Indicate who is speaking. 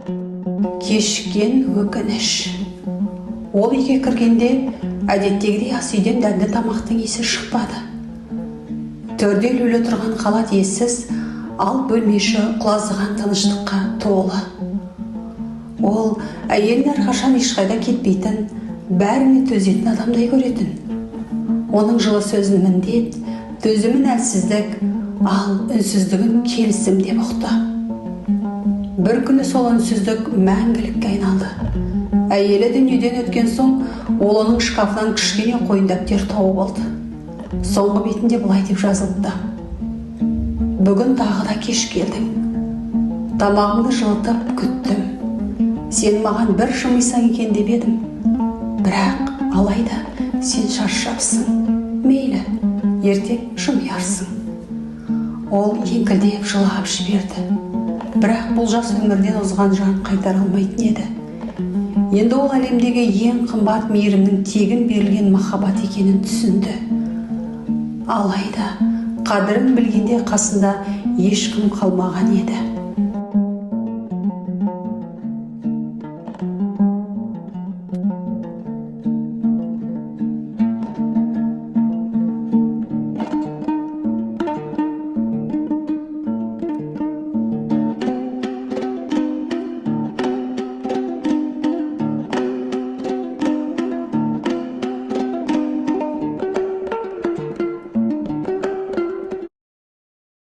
Speaker 1: Кешіккен өкініш. Ол үйге кіргенде әдеттегідей ас үйден дәмді тамақтың иісі шықпады. Төрде ілулі тұрған халат ессіз, ал бөлмеші құлазыған тыныштыққа толы. Ол әйелін әрқашан ешқайда кетпейтін, бәріне төзетін адамдай көретін. Оның жылы сөзін міндет, төзімін әлсіздік, ал үнсіздігін келісім деп ұқты. Бір күні сол үнсіздік мәңгілікке айналды. Әйелі дүниеден өткен соң, ол оның шкафынан кішкене қойын дәптер тауып алды. Соңғы бетінде былай деп жазылды: бүгін тағы да кеш келдің. Тамағымды жылытып күттім. Сен маған бір жымисаң екен деп едім. Бірақ алайда сен шаршапсың. Мейлі, ертең жымиярсың. Ол еңкілдеп жылап жіберді. Бірақ бұл жас өмірден озған жан қайтара алмайтын еді. Енді ол әлемдегі ең қымбат мейірімнің тегін берілген махаббат екенін түсінді. Алайда қадірін білгенде қасында ешкім қалмаған еді.